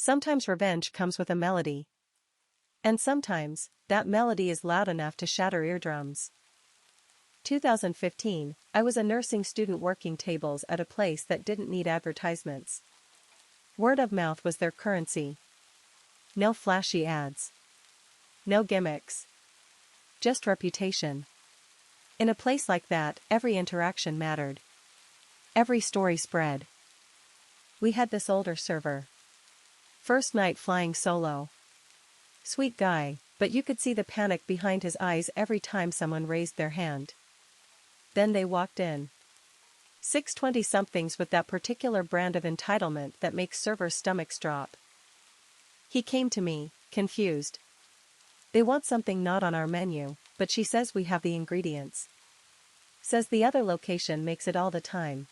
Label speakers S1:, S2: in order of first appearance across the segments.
S1: Sometimes revenge comes with a melody. And sometimes, that melody is loud enough to shatter eardrums. 2015, I was a nursing student working tables at a place that didn't need advertisements. Word of mouth was their currency. No flashy ads. No gimmicks. Just reputation. In a place like that, every interaction mattered. Every story spread. We had this older server. First night flying solo. Sweet guy, but you could see the panic behind his eyes every time someone raised their hand. Then they walked in. 620-somethings with that particular brand of entitlement that makes servers' stomachs drop. He came to me, confused. They want something not on our menu, but she says we have the ingredients. Says the other location makes it all the time.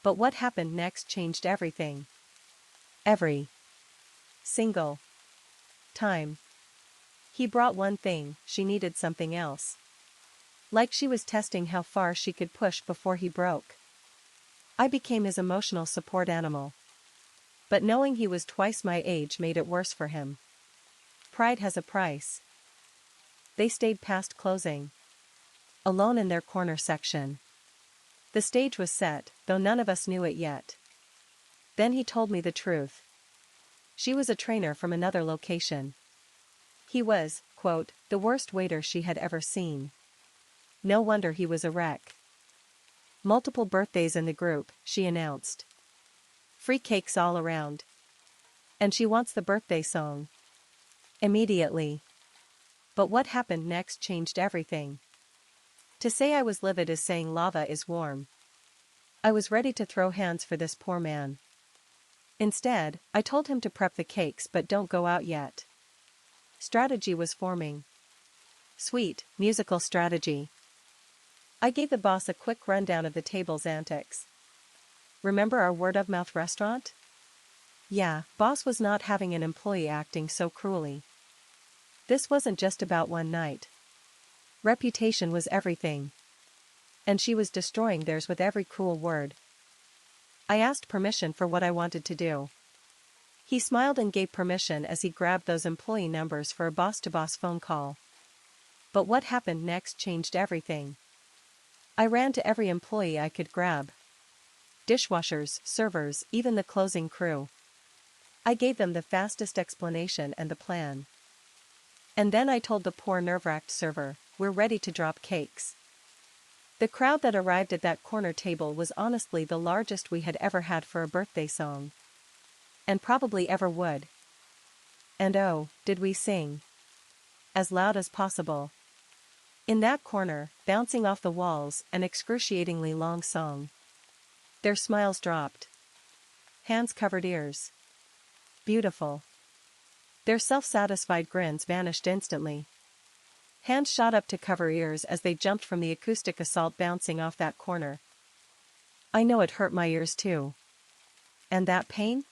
S1: But what happened next changed everything. Every single time. He brought one thing, she needed something else. Like she was testing how far she could push before he broke. I became his emotional support animal. But knowing he was twice my age made it worse for him. Pride has a price. They stayed past closing. Alone in their corner section. The stage was set, though none of us knew it yet. Then he told me the truth. She was a trainer from another location. He was, quote, the worst waiter she had ever seen. No wonder he was a wreck. Multiple birthdays in the group, she announced. Free cakes all around. And she wants the birthday song. Immediately. But what happened next changed everything. To say I was livid is saying lava is warm. I was ready to throw hands for this poor man. Instead, I told him to prep the cakes but don't go out yet. Strategy was forming. Sweet, musical strategy. I gave the boss a quick rundown of the table's antics. Remember our word-of-mouth restaurant? Yeah, boss was not having an employee acting so cruelly. This wasn't just about one night. Reputation was everything. And she was destroying theirs with every cruel word. I asked permission for what I wanted to do. He smiled and gave permission as he grabbed those employee numbers for a boss-to-boss phone call. But what happened next changed everything. I ran to every employee I could grab. Dishwashers, servers, even the closing crew. I gave them the fastest explanation and the plan. And then I told the poor nerve-wracked server, we're ready to drop cakes. The crowd that arrived at that corner table was honestly the largest we had ever had for a birthday song. And probably ever would. And oh, did we sing. As loud as possible. In that corner, bouncing off the walls, an excruciatingly long song. Their smiles dropped. Hands covered ears. Beautiful. Their self-satisfied grins vanished instantly. Hands shot up to cover ears as they jumped from the acoustic assault bouncing off that corner. I know it hurt my ears too. And that pain?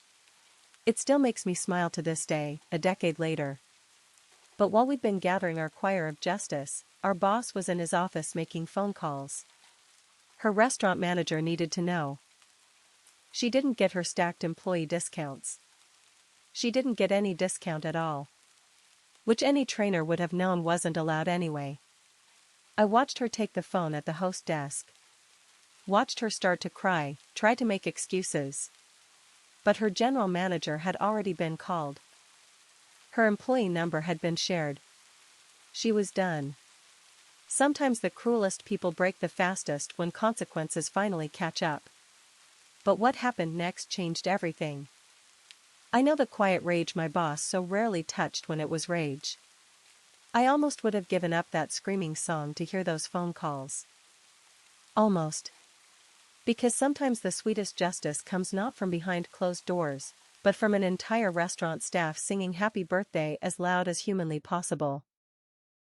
S1: It still makes me smile to this day, a decade later. But while we'd been gathering our choir of justice, our boss was in his office making phone calls. Her restaurant manager needed to know. She didn't get her stacked employee discounts. She didn't get any discount at all. Which any trainer would have known wasn't allowed anyway. I watched her take the phone at the host desk. Watched her start to cry, try to make excuses. But her general manager had already been called. Her employee number had been shared. She was done. Sometimes the cruelest people break the fastest when consequences finally catch up. But what happened next changed everything. I know the quiet rage my boss so rarely touched when it was rage. I almost would have given up that screaming song to hear those phone calls. Almost. Because sometimes the sweetest justice comes not from behind closed doors, but from an entire restaurant staff singing happy birthday as loud as humanly possible.